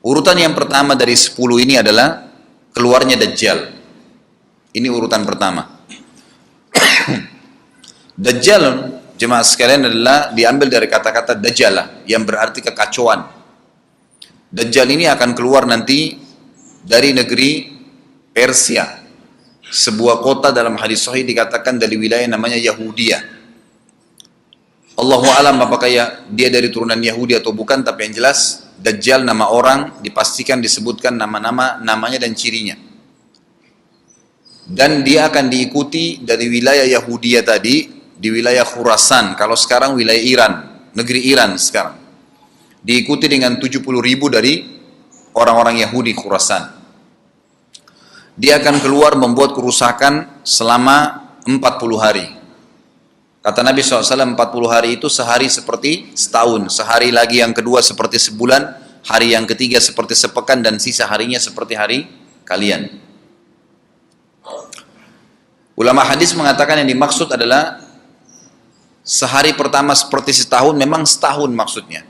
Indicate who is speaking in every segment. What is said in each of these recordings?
Speaker 1: Urutan yang pertama dari 10 ini adalah keluarnya Dajjal. Ini urutan pertama. Dajjal, jemaah sekalian, adalah diambil dari kata-kata Dajjalah yang berarti kekacauan. Dajjal ini akan keluar nanti dari negeri Persia. Sebuah kota dalam hadis sahih dikatakan dari wilayah namanya Yahudiyah. Allahu alam apakah dia dari turunan Yahudi atau bukan, tapi yang jelas Dajjal nama orang dipastikan disebutkan namanya dan cirinya. Dan dia akan diikuti dari wilayah Yahudiyah tadi, di wilayah Khurasan, kalau sekarang wilayah Iran, negeri Iran sekarang. Diikuti dengan 70.000 dari orang-orang Yahudi Khurasan. Dia akan keluar membuat kerusakan selama 40 hari. Kata Nabi SAW, 40 hari itu sehari seperti setahun, sehari lagi yang kedua seperti sebulan, hari yang ketiga seperti sepekan, dan sisa harinya seperti hari kalian. Ulama hadis mengatakan yang dimaksud adalah sehari pertama seperti setahun, memang setahun maksudnya.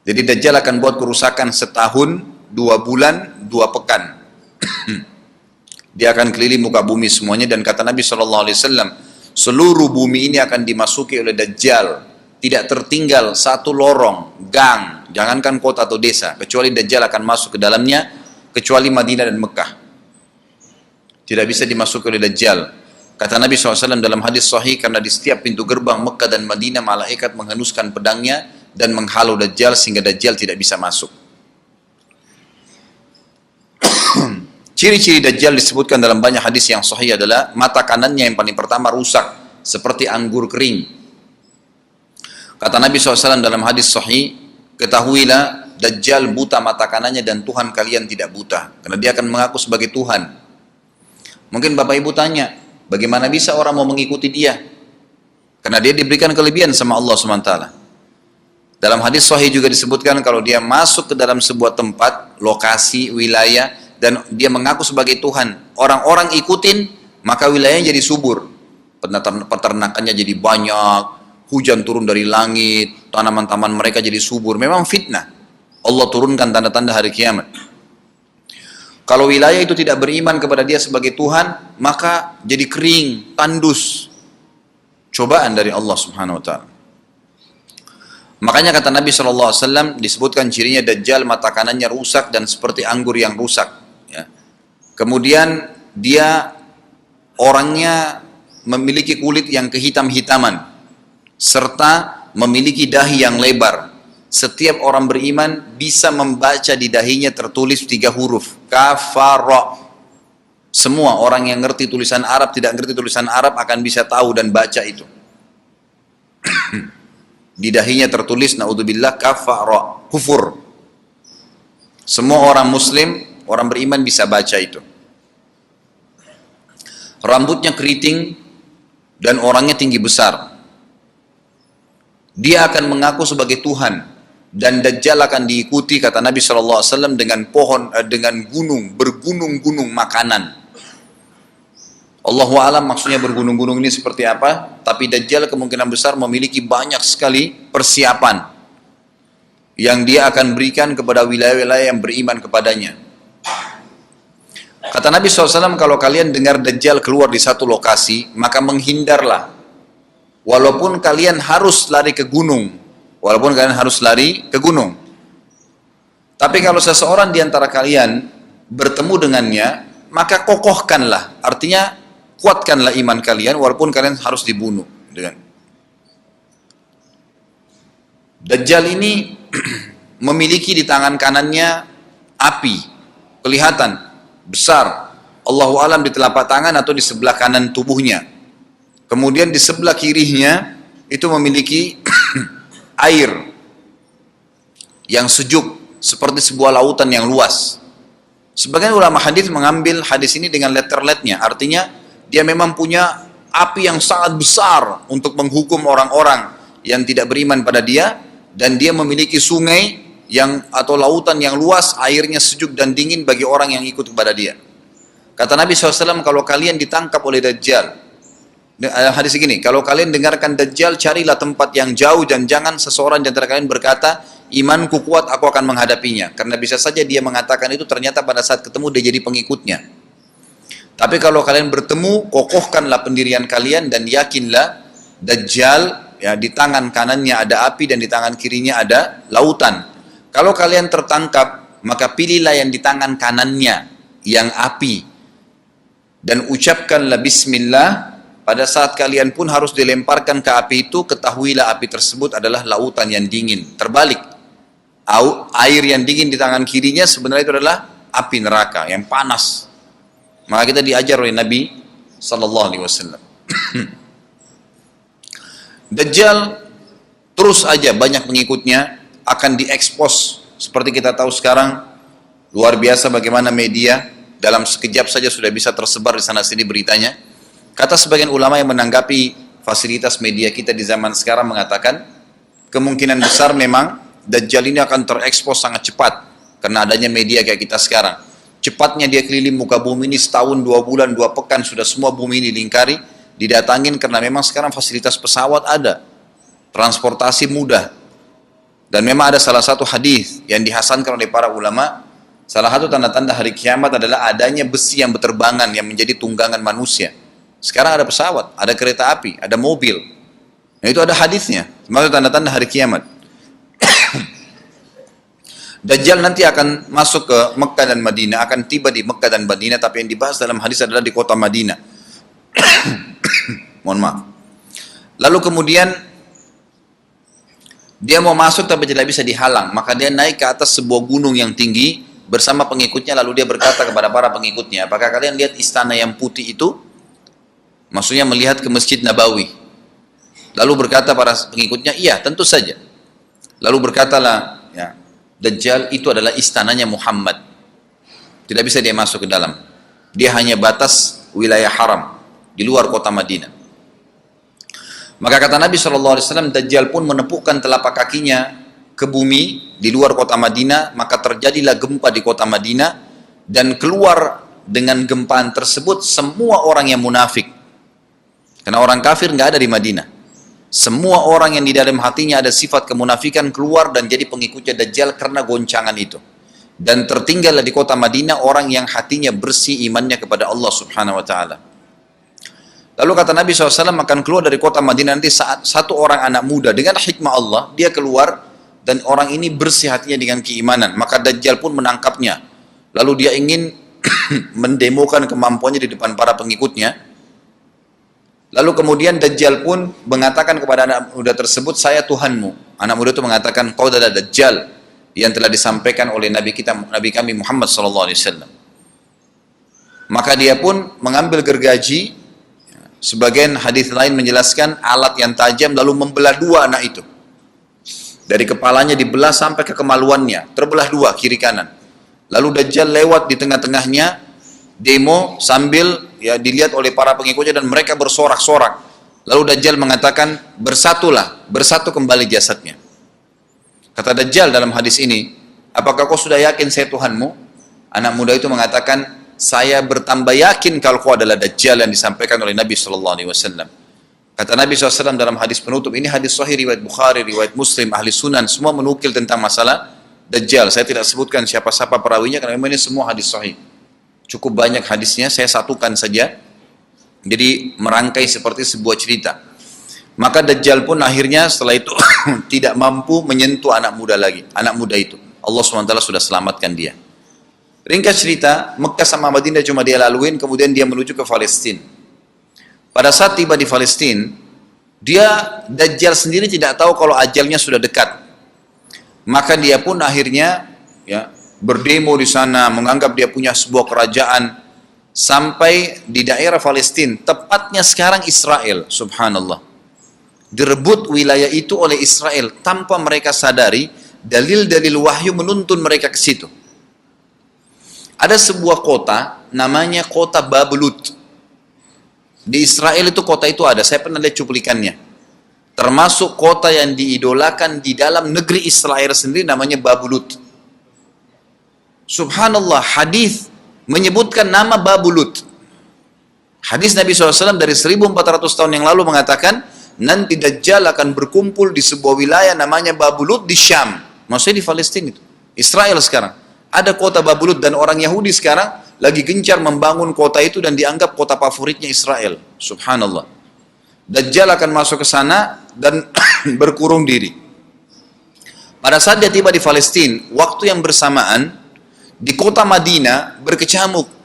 Speaker 1: Jadi Dajjal akan buat kerusakan setahun, 2 bulan, 2 pekan. Dia akan keliling muka bumi semuanya, dan kata Nabi SAW, seluruh bumi ini akan dimasuki oleh Dajjal. Tidak tertinggal satu lorong, gang, jangankan kota atau desa, kecuali Dajjal akan masuk ke dalamnya, kecuali Madinah dan Mekah. Tidak bisa dimasuki oleh Dajjal. Kata Nabi SAW dalam hadis sahih, karena di setiap pintu gerbang Mekah dan Madinah, malaikat menghenuskan pedangnya dan menghalau Dajjal sehingga Dajjal tidak bisa masuk. Ciri-ciri Dajjal disebutkan dalam banyak hadis yang sahih adalah mata kanannya yang paling pertama rusak seperti anggur kering. Kata Nabi SAW dalam hadis sahih, ketahuilah Dajjal buta mata kanannya dan Tuhan kalian tidak buta, karena dia akan mengaku sebagai Tuhan. Mungkin Bapak Ibu tanya, bagaimana bisa orang mau mengikuti dia? Karena dia diberikan kelebihan sama Allah SWT. Dalam hadis sahih juga disebutkan kalau dia masuk ke dalam sebuah tempat, lokasi, wilayah, dan dia mengaku sebagai Tuhan, orang-orang ikutin, maka wilayahnya jadi subur, peternakannya jadi banyak, hujan turun dari langit, tanaman-tanaman mereka jadi subur. Memang fitnah, Allah turunkan tanda-tanda hari kiamat. Kalau wilayah itu tidak beriman kepada dia sebagai Tuhan, maka jadi kering, tandus, cobaan dari Allah Subhanahu Wa Taala. Makanya kata Nabi SAW disebutkan cirinya Dajjal mata kanannya rusak dan seperti anggur yang rusak. Ya. Kemudian dia orangnya memiliki kulit yang kehitam-hitaman serta memiliki dahi yang lebar. Setiap orang beriman bisa membaca di dahinya tertulis 3 huruf kafara. Semua orang yang ngerti tulisan Arab, tidak ngerti tulisan Arab akan bisa tahu dan baca itu. Di dahinya tertulis naudzubillah kafara, kufur. Semua orang muslim, orang beriman bisa baca itu. Rambutnya keriting dan orangnya tinggi besar. Dia akan mengaku sebagai Tuhan, dan Dajjal akan diikuti kata Nabi SAW dengan pohon, dengan gunung, bergunung-gunung makanan. Allahu a'lam maksudnya bergunung-gunung ini seperti apa, tapi Dajjal kemungkinan besar memiliki banyak sekali persiapan yang dia akan berikan kepada wilayah-wilayah yang beriman kepadanya. Kata Nabi SAW, kalau kalian dengar Dajjal keluar di satu lokasi, maka menghindarlah. Walaupun kalian harus lari ke gunung, tapi kalau seseorang di antara kalian bertemu dengannya, maka kokohkanlah, artinya kuatkanlah iman kalian walaupun kalian harus dibunuh. Dajjal ini memiliki di tangan kanannya api, kelihatan besar, Allahu alam di telapak tangan atau di sebelah kanan tubuhnya. Kemudian di sebelah kirinya itu memiliki air yang sejuk seperti sebuah lautan yang luas. Sebagian ulama hadis mengambil hadis ini dengan letter-letternya, artinya dia memang punya api yang sangat besar untuk menghukum orang-orang yang tidak beriman pada dia, dan dia memiliki sungai atau lautan yang luas, airnya sejuk dan dingin bagi orang yang ikut kepada dia. Kata Nabi SAW, kalau kalian ditangkap oleh Dajjal, Hadis begini, kalau kalian dengarkan Dajjal, carilah tempat yang jauh dan jangan seseorang di antara kalian berkata, imanku kuat, aku akan menghadapinya. Karena bisa saja dia mengatakan itu, ternyata pada saat ketemu dia jadi pengikutnya. Tapi kalau kalian bertemu, kokohkanlah pendirian kalian dan yakinlah Dajjal, ya, di tangan kanannya ada api dan di tangan kirinya ada lautan. Kalau kalian tertangkap, maka pilihlah yang di tangan kanannya, yang api. Dan ucapkanlah bismillah. Pada saat kalian pun harus dilemparkan ke api itu, ketahuilah api tersebut adalah lautan yang dingin. Terbalik, air yang dingin di tangan kirinya sebenarnya itu adalah api neraka yang panas. Maka kita diajar oleh Nabi Sallallahu Alaihi Wasallam. Dajjal terus aja banyak pengikutnya, akan diekspos seperti kita tahu sekarang. Luar biasa bagaimana media dalam sekejap saja sudah bisa tersebar di sana sini beritanya. Kata sebagian ulama yang menanggapi fasilitas media kita di zaman sekarang mengatakan, kemungkinan besar memang Dajjal ini akan terekspos sangat cepat karena adanya media kayak kita sekarang. Cepatnya dia keliling muka bumi ini setahun, 2 bulan, 2 pekan sudah semua bumi ini dilingkari, didatangin karena memang sekarang fasilitas pesawat ada, transportasi mudah. Dan memang ada salah satu hadis yang dihasankan oleh para ulama, salah satu tanda-tanda hari kiamat adalah adanya besi yang berterbangan yang menjadi tunggangan manusia. Sekarang ada pesawat, ada kereta api, ada mobil. Nah, itu ada hadisnya. Maksud tanda-tanda hari kiamat. Dajjal nanti akan masuk ke Mekah dan Madinah, akan tiba di Mekah dan Madinah, tapi yang dibahas dalam hadis adalah di kota Madinah. Mohon maaf. Lalu kemudian dia mau masuk tapi tidak bisa dihalang, maka dia naik ke atas sebuah gunung yang tinggi bersama pengikutnya, lalu dia berkata kepada para pengikutnya, apakah kalian lihat istana yang putih itu? Maksudnya melihat ke Masjid Nabawi. Lalu berkata para pengikutnya, iya tentu saja. Lalu berkatalah, ya, Dajjal itu adalah istananya Muhammad. Tidak bisa dia masuk ke dalam. Dia hanya batas wilayah haram di luar kota Madinah. Maka kata Nabi SAW, Dajjal pun menepukkan telapak kakinya ke bumi di luar kota Madinah, maka terjadilah gempa di kota Madinah, dan keluar dengan gempaan tersebut semua orang yang munafik. Karena orang kafir nggak ada di Madinah. Semua orang yang di dalam hatinya ada sifat kemunafikan keluar dan jadi pengikutnya Dajjal karena goncangan itu. Dan tertinggallah di kota Madinah orang yang hatinya bersih imannya kepada Allah Subhanahu Wa Taala. Lalu kata Nabi SAW, akan keluar dari kota Madinah nanti saat satu orang anak muda dengan hikmah Allah, dia keluar dan orang ini bersih hatinya dengan keimanan. Maka Dajjal pun menangkapnya. Lalu dia ingin mendemokan kemampuannya di depan para pengikutnya. Lalu kemudian Dajjal pun mengatakan kepada anak muda tersebut, saya Tuhanmu. Anak muda itu mengatakan, kau adalah Dajjal yang telah disampaikan oleh Nabi kami Muhammad SAW. Maka dia pun mengambil gergaji, sebagian hadis lain menjelaskan alat yang tajam, lalu membelah dua anak itu. Dari kepalanya dibelah sampai ke kemaluannya, terbelah dua kiri kanan. Lalu Dajjal lewat di tengah-tengahnya, demo sambil ya dilihat oleh para pengikutnya dan mereka bersorak-sorak. Lalu Dajjal mengatakan, bersatulah, bersatu kembali jasadnya. Kata Dajjal dalam hadis ini, apakah kau sudah yakin saya Tuhanmu? Anak muda itu mengatakan, saya bertambah yakin kalau kau adalah Dajjal yang disampaikan oleh Nabi SAW. Kata Nabi SAW dalam hadis penutup, ini hadis sahih riwayat Bukhari, riwayat Muslim, ahli sunan, semua menukil tentang masalah Dajjal. Saya tidak sebutkan siapa-siapa perawinya karena memang ini semua hadis sahih. Cukup banyak hadisnya, saya satukan saja. Jadi merangkai seperti sebuah cerita. Maka Dajjal pun akhirnya setelah itu tidak mampu menyentuh anak muda lagi. Anak muda itu, Allah SWT sudah selamatkan dia. Ringkas cerita, Mekah sama Madinah cuma dia laluin, kemudian dia menuju ke Palestina. Pada saat tiba di Palestina, Dajjal sendiri tidak tahu kalau ajalnya sudah dekat. Maka dia pun akhirnya ya berdemo di sana, menganggap dia punya sebuah kerajaan sampai di daerah Palestina, tepatnya sekarang Israel, subhanallah. Direbut wilayah itu oleh Israel tanpa mereka sadari, dalil-dalil wahyu menuntun mereka ke situ. Ada sebuah kota namanya kota Babelut. Di Israel itu kota itu ada, saya pernah lihat cuplikannya. Termasuk kota yang diidolakan di dalam negeri Israel sendiri namanya Babelut. Subhanallah, hadis menyebutkan nama Babelut. Hadis Nabi SAW dari 1400 tahun yang lalu mengatakan, nanti Dajjal akan berkumpul di sebuah wilayah namanya Babulut di Syam. Maksudnya di Palestina itu. Israel sekarang. Ada kota Babulut dan orang Yahudi sekarang lagi gencar membangun kota itu dan dianggap kota favoritnya Israel. Subhanallah. Dajjal akan masuk ke sana dan berkurung diri. Pada saat dia tiba di Palestina, waktu yang bersamaan, di kota Madinah berkecamuk.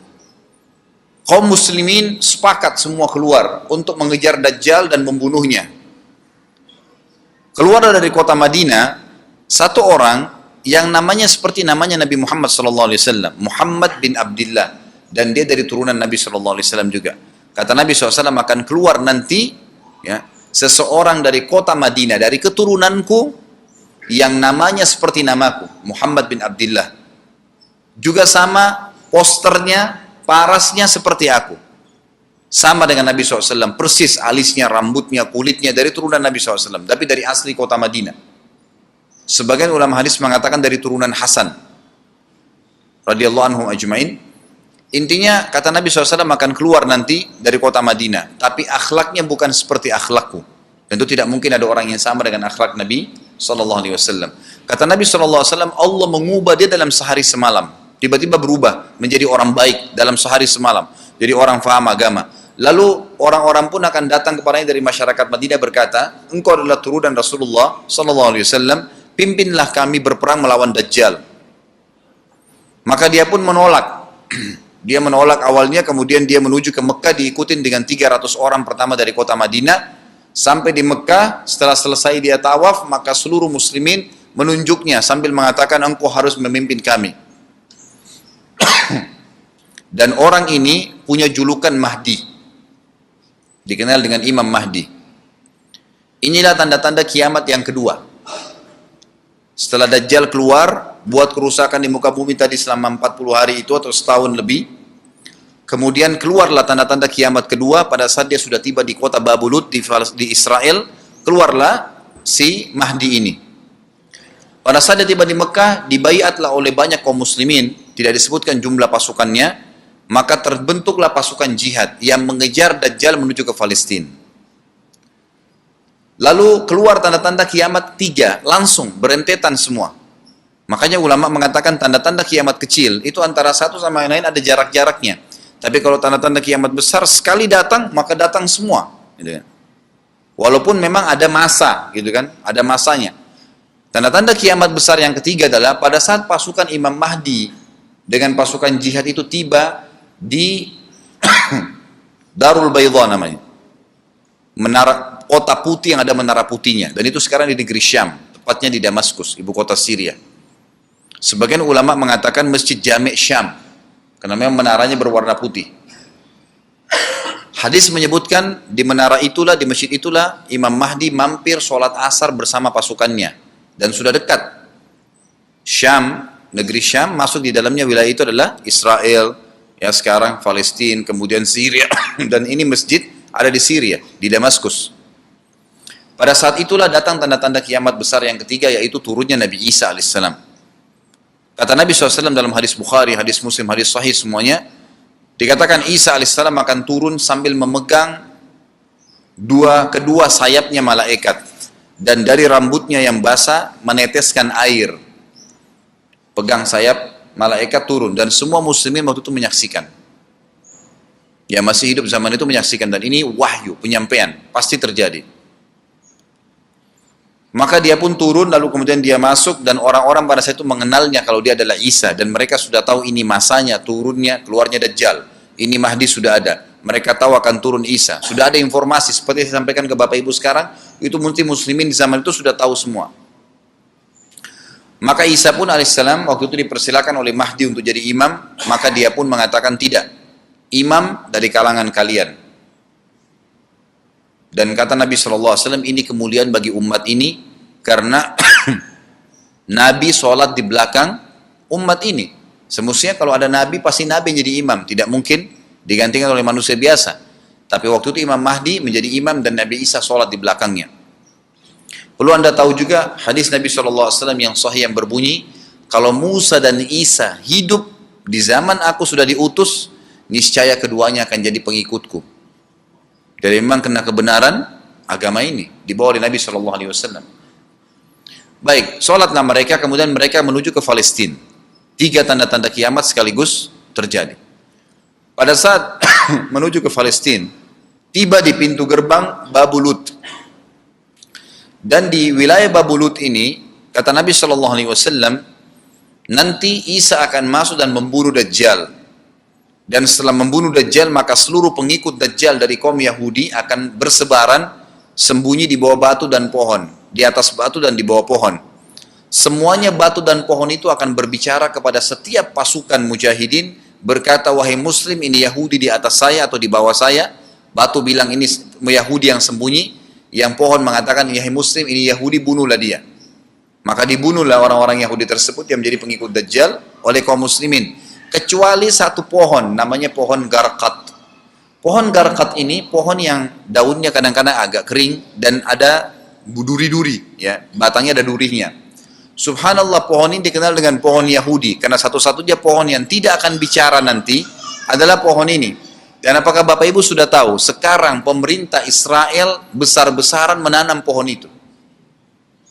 Speaker 1: Kaum muslimin sepakat semua keluar untuk mengejar Dajjal dan membunuhnya. Keluar dari kota Madinah, satu orang yang namanya seperti namanya Nabi Muhammad SAW, Muhammad bin Abdullah, dan dia dari turunan Nabi SAW juga. Kata Nabi SAW akan keluar nanti, ya, seseorang dari kota Madinah, dari keturunanku, yang namanya seperti namaku, Muhammad bin Abdullah. Juga sama posternya, parasnya seperti aku. Sama dengan Nabi SAW, persis alisnya, rambutnya, kulitnya dari turunan Nabi SAW, tapi dari asli kota Madinah. Sebagian ulama hadis mengatakan dari turunan Hasan radhiyallahu anhum ajmain. Intinya kata Nabi SAW akan keluar nanti dari kota Madinah, tapi akhlaknya bukan seperti akhlakku. Tentu tidak mungkin ada orang yang sama dengan akhlak Nabi SAW. Kata Nabi SAW, Allah mengubah dia dalam sehari semalam. Tiba-tiba berubah menjadi orang baik dalam sehari semalam. Jadi orang faham agama. Lalu orang-orang pun akan datang kepadanya dari masyarakat Madinah berkata, engkau adalah turunan Rasulullah SAW, pimpinlah kami berperang melawan Dajjal. Maka dia pun menolak. Dia menolak awalnya, kemudian dia menuju ke Mekah diikutin dengan 300 orang pertama dari kota Madinah. Sampai di Mekah, setelah selesai dia tawaf, maka seluruh muslimin menunjuknya sambil mengatakan, engkau harus memimpin kami. Dan orang ini punya julukan Mahdi, dikenal dengan Imam Mahdi. Inilah tanda-tanda kiamat yang kedua. Setelah Dajjal keluar, buat kerusakan di muka bumi tadi selama 40 hari itu atau setahun lebih, kemudian keluarlah tanda-tanda kiamat kedua pada saat dia sudah tiba di kota Babulut di Israel. Keluarlah si Mahdi ini. Pada saat dia tiba di Mekah, dibaiatlah oleh banyak kaum muslimin, tidak disebutkan jumlah pasukannya, maka terbentuklah pasukan jihad yang mengejar Dajjal menuju ke Palestina. Lalu keluar tanda-tanda kiamat 3, langsung berentetan semua. Makanya ulama mengatakan tanda-tanda kiamat kecil itu antara satu sama yang lain ada jarak-jaraknya. Tapi kalau tanda-tanda kiamat besar sekali datang, maka datang semua. Gitu kan. Walaupun memang ada masa, gitu kan, ada masanya. Tanda-tanda kiamat besar yang ketiga adalah pada saat pasukan Imam Mahdi dengan pasukan jihad itu tiba di Darul Baydha namanya, menara kota putih yang ada menara putihnya, dan itu sekarang di negeri Syam, tepatnya di Damaskus, ibu kota Syria. Sebagian ulama mengatakan Masjid Jami' Syam, karena memang menaranya berwarna putih. Hadis menyebutkan di menara itulah, di masjid itulah Imam Mahdi mampir sholat asar bersama pasukannya, dan sudah dekat. Syam, negeri Syam, masuk di dalamnya wilayah itu adalah Israel, ya sekarang Palestina, kemudian Syria, dan ini masjid ada di Syria, di Damaskus. Pada saat itulah datang tanda-tanda kiamat besar yang ketiga, yaitu turunnya Nabi Isa alaihissalam. Kata Nabi SAW dalam hadis Bukhari, hadis Muslim, hadis Sahih semuanya, dikatakan Isa alaihissalam akan turun sambil memegang kedua sayapnya malaikat, dan dari rambutnya yang basah meneteskan air. Pegang sayap malaikat turun, dan semua muslimin waktu itu menyaksikan. Yang masih hidup zaman itu menyaksikan, dan ini wahyu, penyampaian, pasti terjadi. Maka dia pun turun, lalu kemudian dia masuk, dan orang-orang pada saat itu mengenalnya kalau dia adalah Isa, dan mereka sudah tahu ini masanya, turunnya, keluarnya Dajjal. Ini Mahdi sudah ada. Mereka tahu akan turun Isa. Sudah ada informasi, seperti saya sampaikan ke Bapak Ibu sekarang, itu muslimin di zaman itu sudah tahu semua. Maka Isa pun alaihissalam waktu itu dipersilakan oleh Mahdi untuk jadi imam, maka dia pun mengatakan tidak, imam dari kalangan kalian. Dan kata Nabi SAW, ini kemuliaan bagi umat ini, karena Nabi sholat di belakang umat ini. Semestinya kalau ada Nabi, pasti Nabi jadi imam, tidak mungkin digantikan oleh manusia biasa. Tapi waktu itu Imam Mahdi menjadi imam dan Nabi Isa sholat di belakangnya. Perlu anda tahu juga hadis Nabi SAW yang sahih yang berbunyi, kalau Musa dan Isa hidup di zaman aku sudah diutus, niscaya keduanya akan jadi pengikutku. Jadi memang kena kebenaran agama ini dibawa oleh Nabi SAW. Baik, sholatlah mereka, kemudian mereka menuju ke Palestina. 3 tanda-tanda kiamat sekaligus terjadi. Pada saat menuju ke Palestina, tiba di pintu gerbang Babulut. Dan di wilayah Babulut ini, kata Nabi SAW, nanti Isa akan masuk dan membunuh Dajjal. Dan setelah membunuh Dajjal, maka seluruh pengikut Dajjal dari kaum Yahudi akan bersebaran sembunyi di bawah batu dan pohon, di atas batu dan di bawah pohon. Semuanya batu dan pohon itu akan berbicara kepada setiap pasukan mujahidin, berkata, wahai muslim, ini Yahudi di atas saya atau di bawah saya. Batu bilang ini Yahudi yang sembunyi, yang pohon mengatakan, wahai muslim, ini Yahudi, bunuhlah dia. Maka dibunuhlah orang-orang Yahudi tersebut yang menjadi pengikut Dajjal oleh kaum muslimin. Kecuali satu pohon, namanya pohon Garqat. Pohon Garqat ini pohon yang daunnya kadang-kadang agak kering dan ada duri-duri, ya, batangnya ada durinya. Subhanallah, pohon ini dikenal dengan pohon Yahudi karena satu-satunya pohon yang tidak akan bicara nanti adalah pohon ini. Dan apakah Bapak Ibu sudah tahu sekarang pemerintah Israel besar-besaran menanam pohon itu?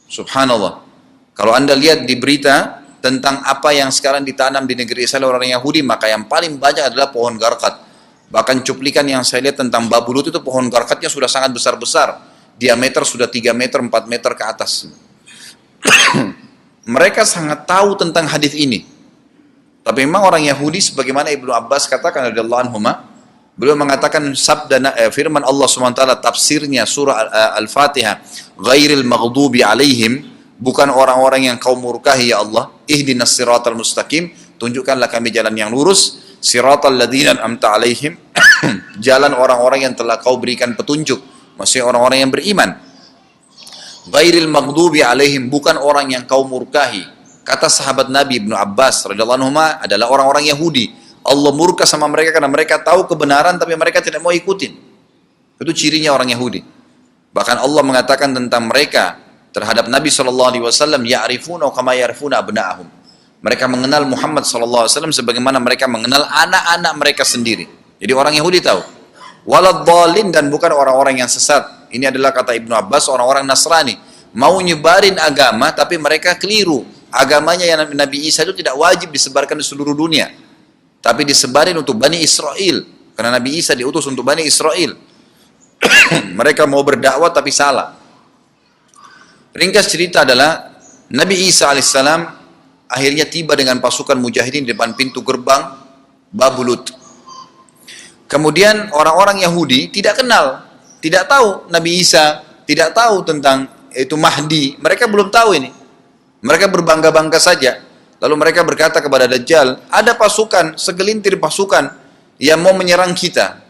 Speaker 1: Subhanallah. Kalau Anda lihat di berita tentang apa yang sekarang ditanam di negeri Israel orang Yahudi, maka yang paling banyak adalah pohon Garqat. Bahkan cuplikan yang saya lihat tentang Babulut itu pohon Garqatnya sudah sangat besar-besar. Diameter sudah 3 meter, 4 meter ke atas. Mereka sangat tahu tentang hadis ini. Tapi memang orang Yahudi, sebagaimana Ibnu Abbas katakan radhiyallahu anhuma, beliau mengatakan firman Allah SWT, tafsirnya surah Al-Fatihah, ghairil maghdubi alaihim, bukan orang-orang yang kau murkahi ya Allah, ihdinas siratal mustaqim, tunjukkanlah kami jalan yang lurus, siratal ladzina an'amta alaihim, jalan orang-orang yang telah kau berikan petunjuk, maksudnya orang-orang yang beriman. Ghairil maghdubi alaihim, bukan orang yang kau murkahi. Kata sahabat Nabi Ibnu Abbas radhiyallahu anhu adalah orang-orang Yahudi. Allah murka sama mereka karena mereka tahu kebenaran tapi mereka tidak mau ikutin. Itu cirinya orang Yahudi. Bahkan Allah mengatakan tentang mereka terhadap Nabi SAW, ya'rifuna kama ya'rifuna abna'ahum. Mereka mengenal Muhammad SAW sebagaimana mereka mengenal anak-anak mereka sendiri. Jadi orang Yahudi tahu. Waladhdallin, dan bukan orang-orang yang sesat. Ini adalah kata Ibnu Abbas, orang-orang Nasrani. Mau nyebarin agama tapi mereka keliru. Agamanya yang Nabi Isa itu tidak wajib disebarkan di seluruh dunia. Tapi disebarin untuk Bani Israel. Karena Nabi Isa diutus untuk Bani Israel. Mereka mau berdakwah tapi salah. Ringkas cerita adalah Nabi Isa alaihissalam akhirnya tiba dengan pasukan mujahidin di depan pintu gerbang Babulut. Kemudian orang-orang Yahudi tidak kenal, tidak tahu Nabi Isa, tidak tahu tentang itu Mahdi. Mereka belum tahu ini. Mereka berbangga-bangga saja. Lalu mereka berkata kepada Dajjal, ada pasukan, segelintir pasukan yang mau menyerang kita.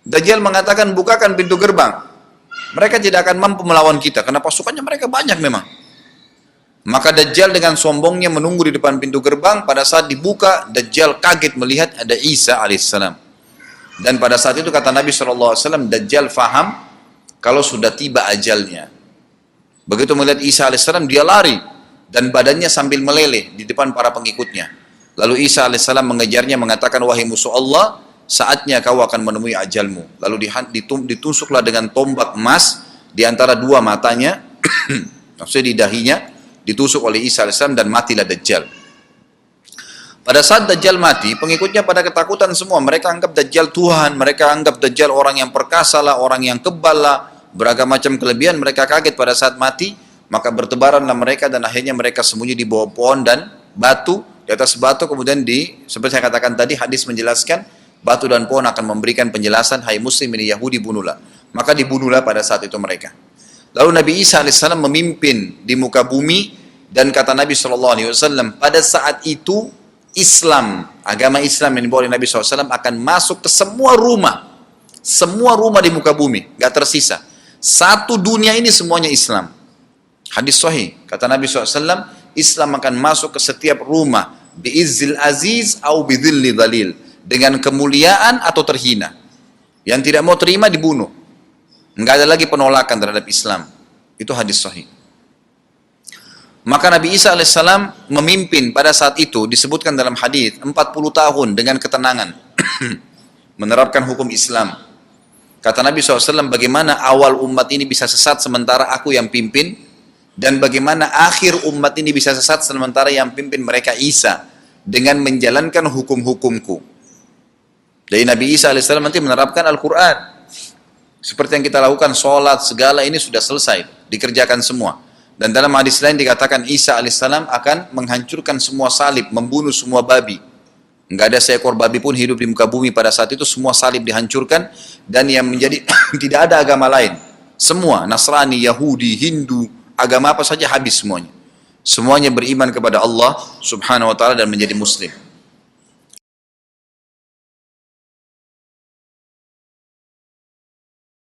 Speaker 1: Dajjal mengatakan, bukakan pintu gerbang. Mereka tidak akan mampu melawan kita karena pasukannya mereka banyak memang. Maka Dajjal dengan sombongnya menunggu di depan pintu gerbang. Pada saat dibuka, Dajjal kaget melihat ada Isa alaihissalam. Dan pada saat itu kata Nabi SAW, Dajjal faham kalau sudah tiba ajalnya. Begitu melihat Isa alaihissalam, dia lari dan badannya sambil meleleh di depan para pengikutnya. Lalu Isa alaihissalam mengejarnya mengatakan, wahai musuh Allah, saatnya kau akan menemui ajalmu. Lalu ditusuklah dengan tombak emas di antara dua matanya, maksudnya di dahinya, ditusuk oleh Isa AS dan matilah Dajjal. Pada saat Dajjal mati, pengikutnya pada ketakutan semua. Mereka anggap Dajjal Tuhan, mereka anggap Dajjal orang yang perkasa lah, orang yang kebal lah, beragam macam kelebihan. Mereka kaget pada saat mati, maka bertebaranlah mereka dan akhirnya mereka sembunyi di bawah pohon dan batu, di atas batu. Kemudian seperti saya katakan tadi, hadis menjelaskan, batu dan pohon akan memberikan penjelasan, hai muslim ini Yahudi, bunuhlah. Maka dibunuhlah pada saat itu mereka. Lalu Nabi Isa AS memimpin di muka bumi, dan kata Nabi SAW, pada saat itu Islam, agama Islam yang dibawa oleh Nabi SAW akan masuk ke semua rumah di muka bumi, gak tersisa. Satu dunia ini semuanya Islam. Hadis sahih, kata Nabi SAW, Islam akan masuk ke setiap rumah, bi'izzil aziz au bidhilli dhalil, dengan kemuliaan atau terhina. Yang tidak mau terima dibunuh. Enggak ada lagi penolakan terhadap Islam. Itu hadis sahih. Maka Nabi Isa alaihissalam memimpin pada saat itu, disebutkan dalam hadis 40 tahun dengan ketenangan menerapkan hukum Islam. Kata Nabi SAW, bagaimana awal umat ini bisa sesat sementara aku yang pimpin, dan bagaimana akhir umat ini bisa sesat sementara yang pimpin mereka Isa, dengan menjalankan hukum-hukumku. Jadi Nabi Isa AS nanti menerapkan Al-Quran. Seperti yang kita lakukan, sholat, segala ini sudah selesai, dikerjakan semua. Dan dalam hadis lain dikatakan Isa AS akan menghancurkan semua salib, membunuh semua babi. Enggak ada seekor babi pun hidup di muka bumi pada saat itu, semua salib dihancurkan, dan yang menjadi tidak ada agama lain. Semua, Nasrani, Yahudi, Hindu, agama apa saja habis semuanya. Semuanya beriman kepada Allah subhanahu wa ta'ala dan menjadi muslim.